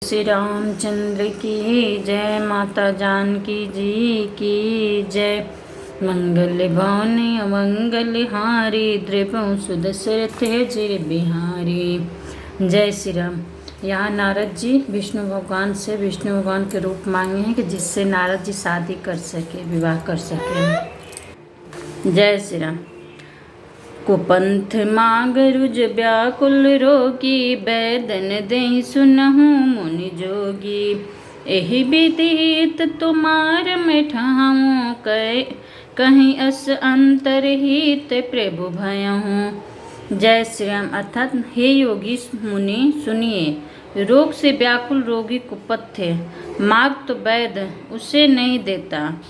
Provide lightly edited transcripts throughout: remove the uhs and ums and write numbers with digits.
श्री रामचंद्र की जय। माता जानकी जी की जय। मंगल भवने अमंगल हारी, द्रव्यों सुदशरथ अजर बिहारी। जय श्री राम। यहाँ नारद जी विष्णु भगवान से विष्णु भगवान के रूप मांगे हैं कि जिससे नारद जी शादी कर सके, विवाह कर सके। जय श्री राम। कुपंथ माग रुज व्याकुल रोगी, बैदन दहि सुनहु मुनि जोगी। एहि विदित तुमार में ठाऊँ, कहीं अस अंतरहित प्रभु भयहूँ। जय श्री राम। अर्थात हे योगी मुनि सुनिए, रोग से व्याकुल रोगी कुपथ है, माग तो वैद्य उसे नहीं देता।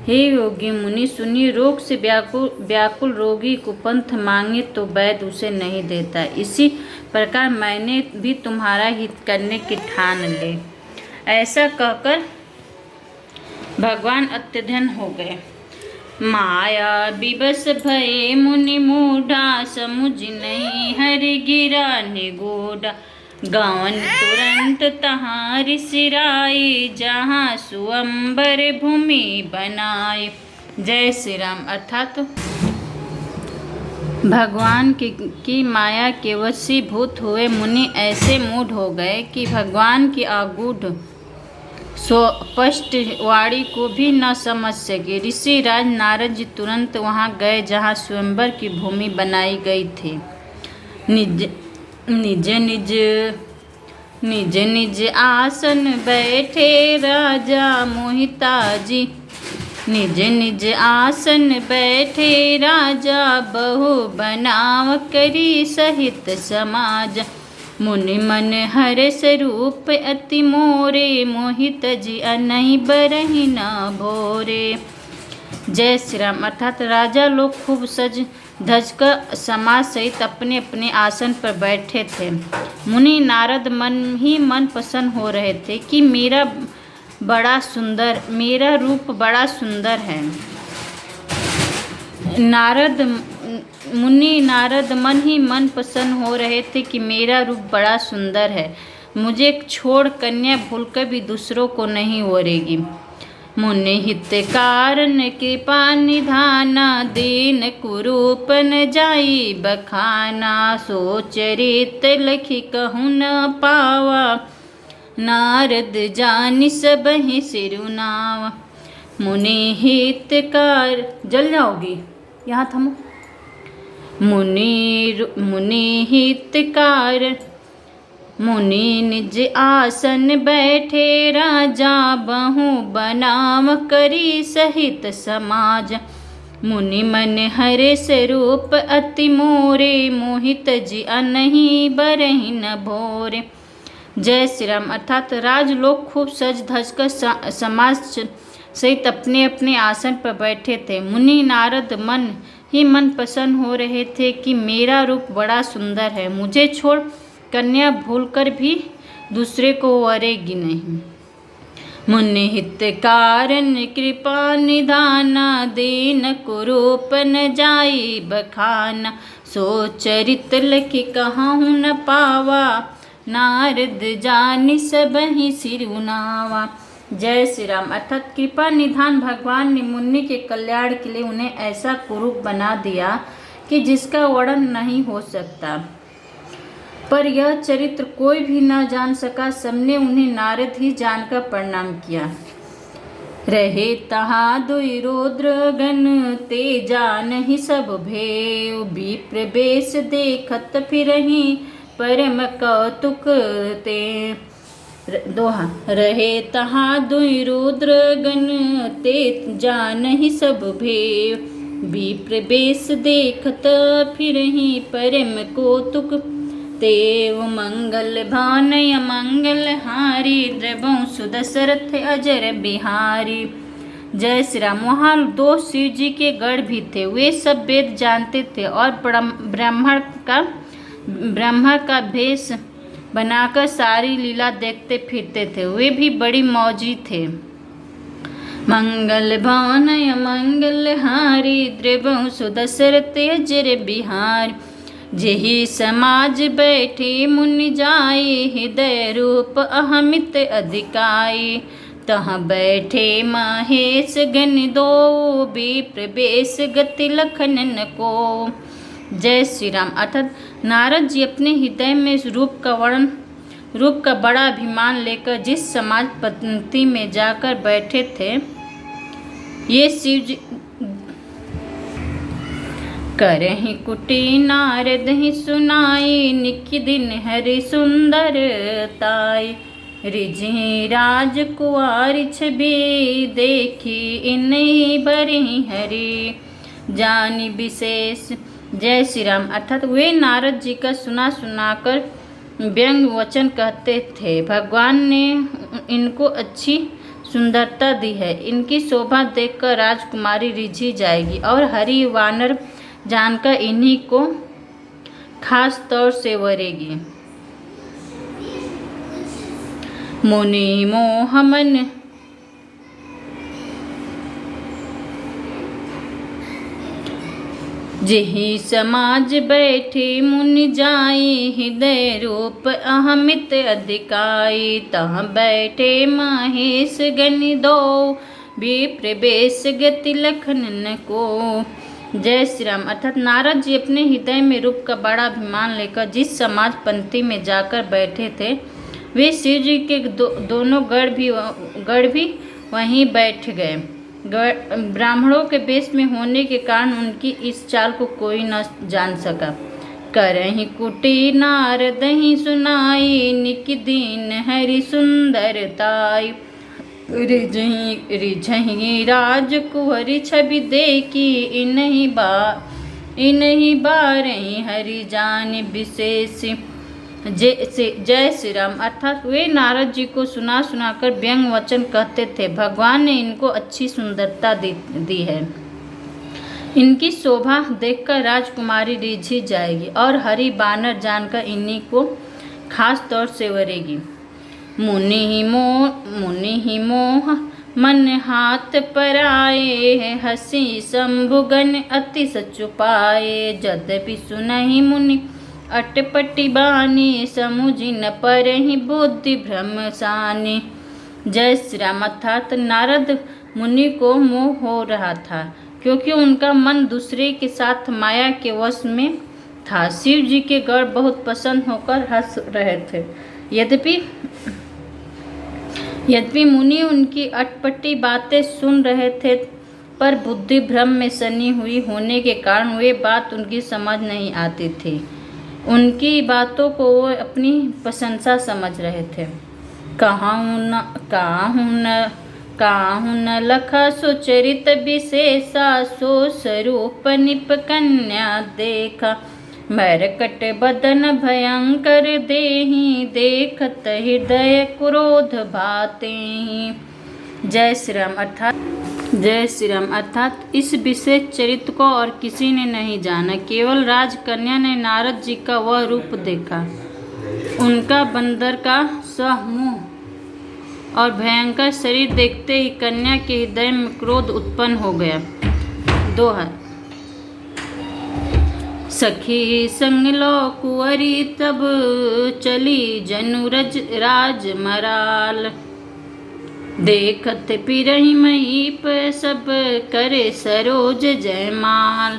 हे योगी मुनि सुनिए, रोग से व्याकुल रोगी कुपंथ मांगे तो वैद्य उसे नहीं देता। इसी प्रकार मैंने भी तुम्हारा हित करने की ठान ले। ऐसा कहकर भगवान अत्यधन हो गए। माया विवश भये मुनि मूढ़ा, समुझ नहीं हरि गिरा निगूढ़ा। गावन तुरंत तहाँ ऋषि राई, जहाँ सुअंबर भूमि बनाए। जय श्री राम। अर्थात भगवान की माया के वशीभूत हुए मुनि ऐसे मूढ़ हो गए कि भगवान की आगूढ़ स्पष्ट वाणी को भी न समझ सके। ऋषि राज नारद जी तुरंत वहाँ गए जहाँ स्वयंवर की भूमि बनाई गई थी। निज निज आसन बैठे राजा मोहिताजी। निज निज आसन बैठे राजा, बहु बनाव करी सहित समाज। मुनि मन हर स्वरूप अति मोरे, मोहित जी अनहि बरहि न भोरे। जय श्री राम। अर्थात राजा लोग खूब सज धज कर समाज सहित अपने अपने आसन पर बैठे थे। मुनि नारद मन ही मन प्रसन्न हो रहे थे कि मेरा रूप बड़ा सुंदर है। मुनि नारद मन ही मन प्रसन्न हो रहे थे कि मेरा रूप बड़ा सुंदर है, मुझे छोड़ कन्या भूलकर भी दूसरों को नहीं ओरेगी। मुनि हित कारण कृपा निधाना, दीन कुरूप न जाई बखाना। सोचरित लखी कहूँ न पावा, नारद जानि सबहि सिरुनावा। मुनि हितकार, जल जाओगी, यहाँ थमो। मुनि हितकार, मुनि निज आसन बैठे राजा, बहु बनाव करी सहित समाज। मुनि मन हरे स्वरूप अति मोरे, मोहित जी अनहि बरहि न भोरे। जय श्री राम। अर्थात राजलोग खूब सज धज कर समाज सहित अपने अपने आसन पर बैठे थे। मुनि नारद मन ही मन प्रसन्न हो रहे थे कि मेरा रूप बड़ा सुंदर है, मुझे छोड़ कन्या भूलकर भी दूसरे को वरेगी नहीं। मुनि हित कारण कृपा निधाना, दीन कुरूप न जाई बखाना। सोचरित लखि कहूँ न पावा, नारद जानि सबहि सिरुनावा। जय श्री राम। अर्थात कृपा निधान भगवान ने मुनि के कल्याण के लिए उन्हें ऐसा कुरूप बना दिया कि जिसका वर्णन नहीं हो सकता। पर यह चरित्र कोई भी न जान सका, सबने उन्हें नारद ही जानकर प्रणाम किया। रहे तहाँ दुई रुद्रगण, ते जानहि सब भेव। विप्र बेश देखत फिरहि, परम कौतुक ते। दोहा। रहे तहाँ दुई रुद्रगण, ते जानहि सब भेव। विप्र बेश देखत फिरहि, परम कौतुक तेव। मंगल भान अमंगल हारी, द्रव्यों सुदशरथ अजर बिहारी। जय श्री राम। वहाँ दो शिव जी के गढ़ भी थे। वे सब वेद जानते थे और ब्रह्मा का भेष बनाकर सारी लीला देखते फिरते थे। वे भी बड़ी मौजी थे। मंगल भान अमंगल हारी, द्रव्यों सुदशरथ अजर बिहारी। जेहि समाज बैठे मुनि जाए हृदय रूप अहमित अधिकाई। तहाँ बैठे महेश गण दो विप्र बेश गति लखनन को। जय श्री राम। अर्थात नारद जी अपने हृदय में रूप का बड़ा अभिमान लेकर जिस समाज पंक्ति में जाकर बैठे थे, ये शिव जी करहि कुटी नारद ही सुनाई। निखि दिन हरि सुंदरताई। रिझी राजकुमारी छवि देखी इन्हीं बरहि हरि जानी विशेष। जय श्री राम। अर्थात वे नारद जी का सुनाकर व्यंग वचन कहते थे। भगवान ने इनको अच्छी सुंदरता दी है, इनकी शोभा देखकर राजकुमारी रिझी जाएगी और हरि वानर जानकर इन्हीं को खास तौर से वरेगी। मुनि मोह मन जेहि समाज बैठे मुनि जाई। हृदय रूप अहमित अधिकाई। तहाँ बैठे महेश गण दो विप्र बेश गति लखनन को। जय श्री राम। अर्थात नारद जी अपने हृदय में रूप का बड़ा अभिमान लेकर जिस समाज पंक्ति में जाकर बैठे थे, वे शिव जी के दोनों गढ़ भी वहीं बैठ गए। ब्राह्मणों के वेश में होने के कारण उनकी इस चाल को कोई न जान सका। करहि कुटी नारद ही सुनाई। निक दीन हरि सुंदरताई। रिझहि राजकुंवरी छवि देखी। इन्हीं बारहि हरि जान विशेष। जय श्री राम। अर्थात वे नारद जी को सुनाकर व्यंग वचन कहते थे। भगवान ने इनको अच्छी सुंदरता दी है, इनकी शोभा देखकर राजकुमारी रिझी जाएगी और हरि बानर जानकर इन्हीं को खास तौर से वरेगी। मुनि ही मोह मन हाथ पर आए। हंसी शंभुगन अति सचुपाए। यद्यपि सुनहि मुनि अटपटी बानी। समुझि न परहि बुद्धि भ्रम सानी। जय श्री राम। अर्थात नारद मुनि को मोह हो रहा था, क्योंकि उनका मन दूसरे के साथ माया के वश में था। शिव जी के गढ़ बहुत पसंद होकर हंस रहे थे। यद्यपि मुनि उनकी अटपटी बातें सुन रहे थे, पर बुद्धि भ्रम में सनी हुई होने के कारण वे बात उनकी समझ नहीं आती थी। उनकी बातों को वो अपनी प्रशंसा समझ रहे थे। काहू न लखा सुचरित विशेषा। सो स्वरूप निप कन्या देखा। मरकट बदन भयंकर देहि। देखत हृदय क्रोध भातेहि। जय श्री राम। अर्थात इस विशेष चरित्र को और किसी ने नहीं जाना, केवल राजकन्या ने नारद जी का वह रूप देखा। उनका बंदर का मुंह और भयंकर शरीर देखते ही कन्या के हृदय में क्रोध उत्पन्न हो गया। दोहा। सखी संग लो कुंवरी तब चली जनुरज राजमराल। देखत पिरहि महीप सब करे सरोज जयमाल।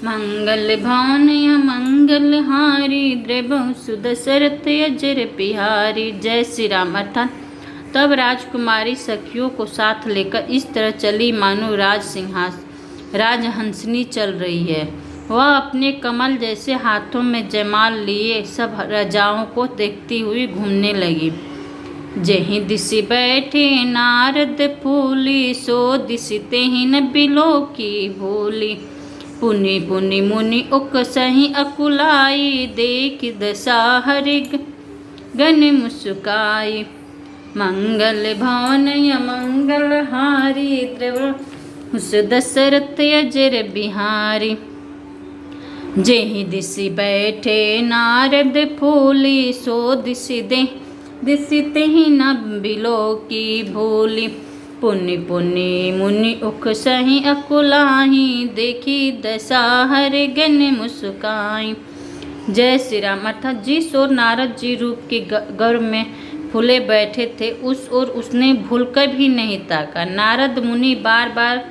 मंगल भवन मंगल हारी द्रवहु सुदशरथ अजर बिहारी। जय श्री राम। अर्थात तब राजकुमारी सखियों को साथ लेकर इस तरह चली मानो राजहंसनी चल रही है। वह अपने कमल जैसे हाथों में जयमाल लिए सब राजाओं को देखती हुई घूमने लगी। जेहि दिशि बैठे नारद फूली। सो दिशि तेहि न बिलो की भूली। पुनि पुनि मुनि उकसहि अकुलाई। देख दशा हरि गण मुस्काई। मंगल भवन मंगल हारी द्रवहु दशरथ अजर बिहारी। जेहि दिशि बैठे नारद फूली। सो दिशि तेहि न बिलो की भूली। पुनि पुनि मुनि उकसहि अकुलाहि। देखी दशा हरि गण मुस्काई। जय श्री राम। अर्थात जिस ओर नारद जी रूप के गर्भ में फूले बैठे थे उस ओर उसने भूलकर भी नहीं ताका। नारद मुनि बार बार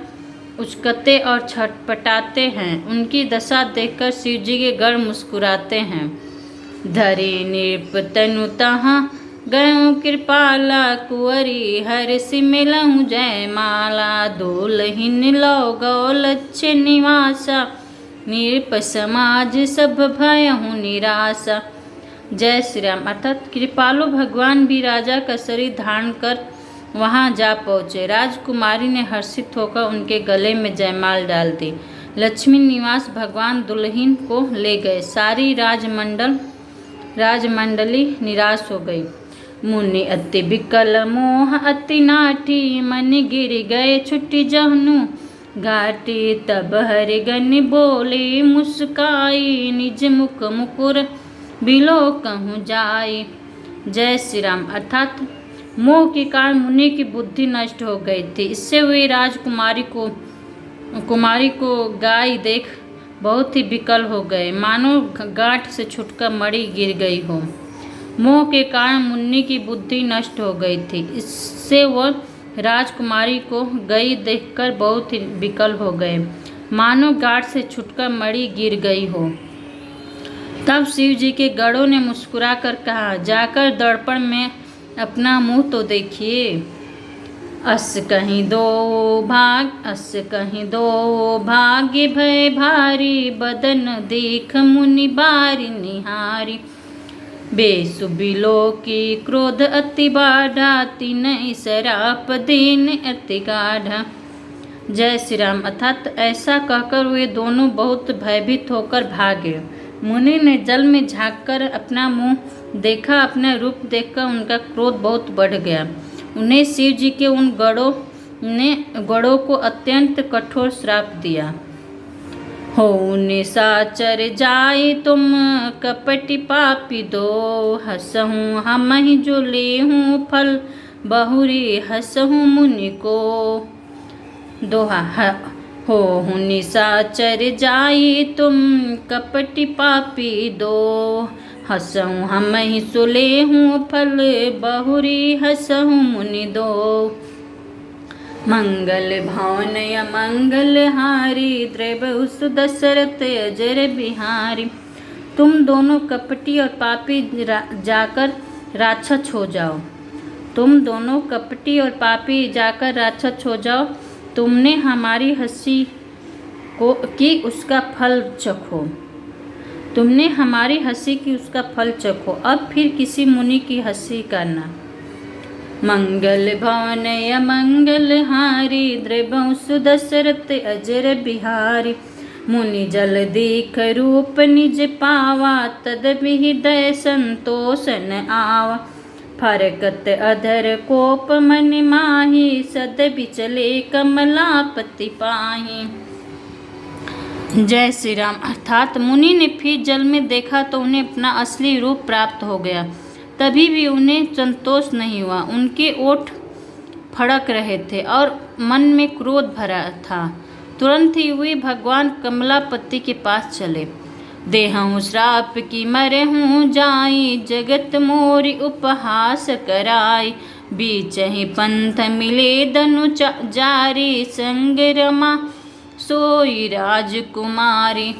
उचकते और छटपटाते हैं। उनकी दशा देखकर शिव जी के गण मुस्कुराते हैं। धरे नृप तनु तहाँ गयों कृपाला कुंवरी हर सिमिलहु जय माला। दुलहिन लो गौ लक्ष्य निवासा नृप समाज सब भयहु निराशा। जय श्री राम। अर्थात कृपालु भगवान भी राजा का शरीर धारण कर वहां जा पहुँचे। राजकुमारी ने हर्षित होकर उनके गले में जयमाल डाल दी। लक्ष्मी निवास भगवान दुल्हन को ले गए। सारी राजमंडली निराश हो गई। मुनि अति विकल मोह अति नाठी मन गिर गए छुट्टी जहनु घाटी। तब हरि गण बोले मुस्काई निज मुख मुकुर बिलो कहूँ जाई। जय श्री राम। अर्थात मोह के कारण मुनि की बुद्धि नष्ट हो गई थी। इससे वे कुमारी को गाय देख बहुत ही विकल हो गए, मानो गांठ से छुटकर मणि गिर गई हो। मोह के कारण मुन्नी की बुद्धि नष्ट हो गई थी। इससे वह राजकुमारी को गई देखकर बहुत ही विकल हो गए, मानो गांठ से छुटकर मणि गिर गई हो। तब शिव जी के गणों ने मुस्कुराकर कहा, जाकर दर्पण में अपना मुंह तो देखिए। अस कहीं दो भाग्य भय भारी बदन देख मुनि बारी निहारी। बेसुबिलो की क्रोध अति बाढ़ा तीन सराप दीन अति गाढ़ा। जय श्री राम। अर्थात ऐसा कहकर वे दोनों बहुत भयभीत होकर भागे। मुनि ने जल में झांककर अपना मुंह देखा। अपना रूप देखकर उनका क्रोध बहुत बढ़ गया। उन्हें शिव जी के उन गणों को अत्यंत कठोर श्राप दिया। हो निशाचर जाए तुम कपटी पापी दो हंसहूँ हम ही जो ले हूँ फल बहुरी हंसहूँ मुनि को। दोहा हो निशाचर जाए तुम कपटी पापी दो हंसहूँ हम ही सुले हूँ फल बहुरी हंसहूँ मुनि दो। मंगल भवन मंगल हारी द्रवहुस दशरथ अजर बिहारी। तुम दोनों कपटी और पापी जाकर राक्षस हो जाओ। तुमने हमारी हंसी की उसका फल चखो। अब फिर किसी मुनि की हंसी करना। मंगल भवन मंगल हारी द्रवहुस दशरथ अजर बिहारी। मुनि जल देख रूप निज पावा तद हृदय संतोषन आवा। फरकत अधर कोप मन माही सद बिचले कमलापति पाही। जय श्री राम। अर्थात मुनि ने फिर जल में देखा तो उन्हें अपना असली रूप प्राप्त हो गया। तभी भी उन्हें संतोष नहीं हुआ। उनके ओठ फड़क रहे थे और मन में क्रोध भरा था। तुरंत ही वे भगवान कमलापति के पास चले। देहूँ श्राप की मरहूँ जाई जगत मोरी उपहास कराई। बीच ही पंथ मिले दनु जारी संग रमा सोई राजकुमारी।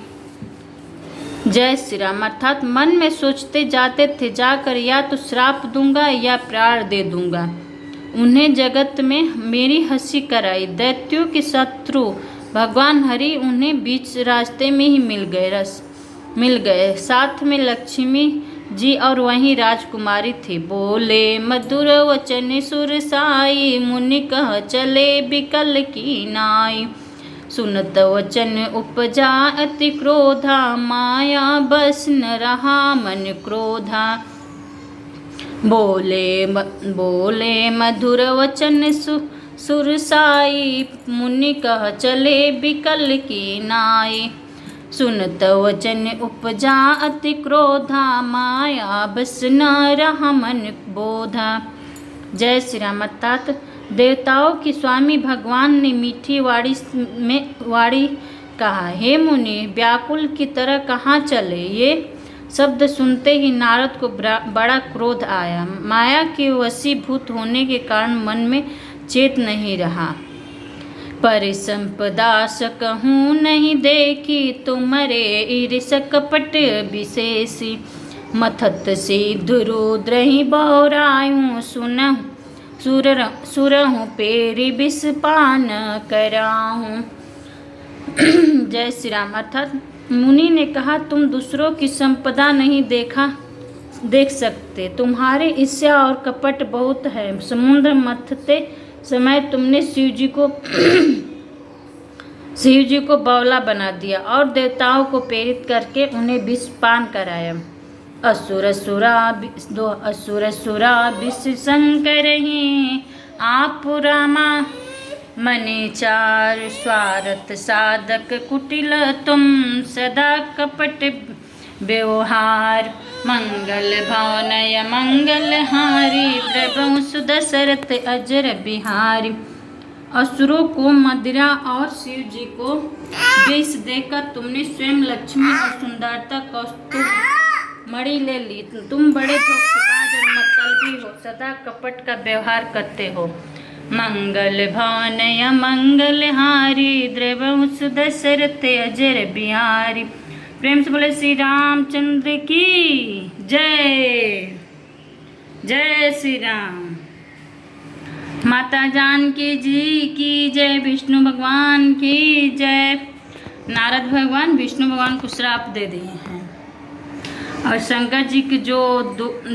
जय श्री राम। अर्थात मन में सोचते जाते थे, जाकर या तो श्राप दूंगा या प्राण दे दूंगा। उन्हें जगत में मेरी हंसी कराई। दैत्यों के शत्रु भगवान हरि उन्हें बीच रास्ते में ही मिल गए। साथ में लक्ष्मी जी और वहीं राजकुमारी थी। बोले मधुर वचन सुर साई मुनि कह चले बिकल की नाई। सुनत वचन उपजा अति क्रोधा माया बस न रहा मन क्रोधा। बोले मधुर वचन सुर साई मुनि कह चले बिकल की नाई। सुनत वचन उपजा अति क्रोधा माया बस न रहा मन बोधा। जय श्री राम। अर्थात देवताओं की स्वामी भगवान ने मीठी वाणी कहा, हे मुनि व्याकुल की तरह कहाँ चले। ये शब्द सुनते ही नारद को बड़ा क्रोध आया। माया के वशीभूत होने के कारण मन में चेत नहीं रहा। परिसंपदा सकहूँ नहीं देखी, तुमरे ईर्ष कपट विशेषी। मथत सिद्ध रुद्र ही बौरायूं, सुरहूँ पेरी विषपान कराहूँ। जय श्री राम। अर्थात मुनि ने कहा, तुम दूसरों की संपदा नहीं देख सकते, तुम्हारे ईर्ष्या और कपट बहुत है। समुद्र मथते समय तुमने शिव जी को बौला बना दिया और देवताओं को प्रेरित करके उन्हें विषपान कराया। असुर सुरा विष शंकर ही, आप रामा मने चार। स्वार्थ साधक कुटिल तुम, सदा कपट व्यवहार। मंगल भवनय मंगल हारी, द्रवहु सुदशरथ अजर बिहारी। असुरों को मदिरा और शिव जी को विष देकर तुमने स्वयं लक्ष्मी और सुंदरता कौस्तुभ मणि ले ली। तुम बड़े धोखेबाज और मतलबी हो, सदा कपट का व्यवहार करते हो। मंगल भवनय मंगल हारी, द्रवहु सुदशरथ अजर बिहारी। प्रेम से बोले श्री रामचंद्र की जय। जय श्री राम। माता जानकी जी की जय। विष्णु भगवान की जय। नारद भगवान विष्णु भगवान को श्राप दे दिए हैं और शंकर जी के जो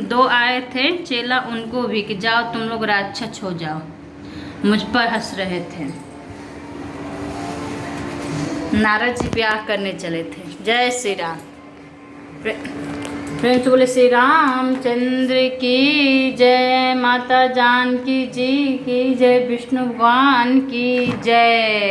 दो आए थे चेला, उनको भी कि जाओ तुम लोग राक्षस हो जाओ। मुझ पर हंस रहे थे। नारद जी ब्याह करने चले थे। जय श्री राम। प्रेम से बोले श्री रामचंद्र की जय। माता जानकी जी की जय। विष्णु भगवान की जय।